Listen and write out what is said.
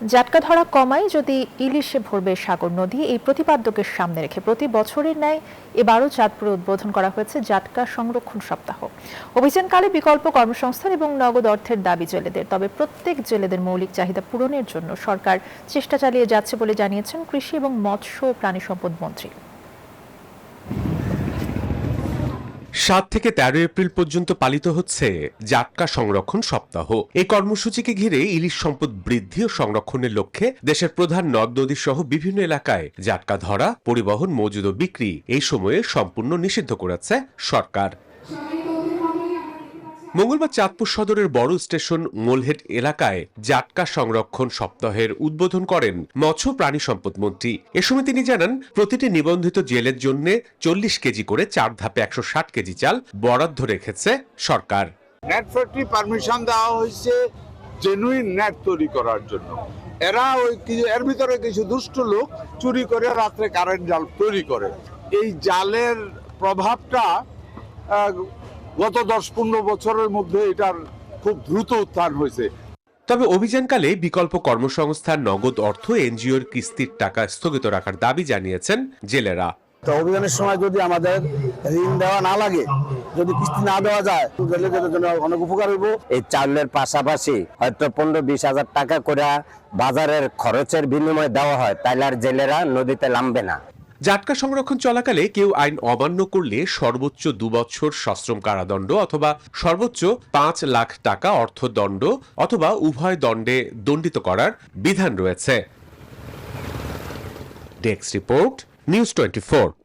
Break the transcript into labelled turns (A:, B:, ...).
A: জাটকা ধরা কমায় যদি ইলিশে ভরবে সাগর নদী, এই প্রতিপাদ্যকে সামনে রেখে প্রতি বছরের ন্যায় এবারও চাঁদপুরে উদ্বোধন করা হয়েছে জাটকা সংরক্ষণ সপ্তাহ। অভিযানকালে বিকল্প কর্মসংস্থান এবং নগদ অর্থের দাবি জেলেদের। তবে প্রত্যেক জেলেদের মৌলিক চাহিদা পূরণের জন্য সরকার চেষ্টা চালিয়ে যাচ্ছে বলে জানিয়েছেন কৃষি এবং মৎস্য ও প্রাণী সম্পদ মন্ত্রী।
B: ৭ থেকে ১৩ এপ্রিল পর্যন্ত পালিত হচ্ছে জাটকা সংরক্ষণ সপ্তাহ। এই কর্মসূচিকে ঘিরে ইলিশ সম্পদ বৃদ্ধি ও সংরক্ষণের লক্ষ্যে দেশের প্রধান নদ নদী সহ বিভিন্ন এলাকায় জাটকা ধরা, পরিবহন, মজুদ ও বিক্রি এই সময়ে সম্পূর্ণ নিষিদ্ধ করেছে সরকার। মঙ্গলবার চাঁদপুর সদরের বড় স্টেশন মোলহেড এলাকায় জাটকা সংরক্ষণ সপ্তাহের উদ্বোধন করেন মৎস্য প্রাণী সম্পদ মন্ত্রী। এ সময় তিনি জানান, প্রতিটি নিবন্ধিত জেলের জন্য ৪০ কেজি করে ৪ ধাপে ১৬০ কেজি চাল বরাদ্দ রেখেছে সরকার।
C: নেট ফ্যাক্টরি পারমিশন দেওয়া হয়েছে জেনুইন নেট তৈরি করার জন্য। এর ভিতরে কিছু দুষ্ট লোক চুরি করে রাত্রে কারেন্ট জাল তৈরি করে। এই জালের প্রভাবটা গত ১০-১৫ বছরের মধ্যে এটার খুব দ্রুত উত্থান হয়েছে।
B: তবে অভিযানকালে বিকল্প কর্মসংস্থান, নগদ অর্থ, এনজিওর কিস্তির টাকা স্থগিত রাখার দাবি জানিয়েছেন জেলেরা।
D: তো অভিযানের সময় যদি আমাদের ঋণ দেওয়া না লাগে, যদি কিস্তি না দেওয়া যায়, জেলেদের জন্য অনেক উপকার হইব।
E: এই চাউলের পাশাপাশি হয়তো ১৫-২০ হাজার টাকা করে বাজারের খরচের বিনিময়ে দেওয়া হয়, তাইলে আর জেলেরা নদীতে নামবে না।
B: জাটকা সংরক্ষণ চলাকালে কেউ আইন অমান্য করলে সর্বোচ্চ ২ বছর সশ্রম কারাদণ্ড অথবা সর্বোচ্চ ৫ লাখ টাকা অর্থদণ্ড অথবা উভয় দণ্ডে দণ্ডিত করার বিধান রয়েছে। Desk report, news 24।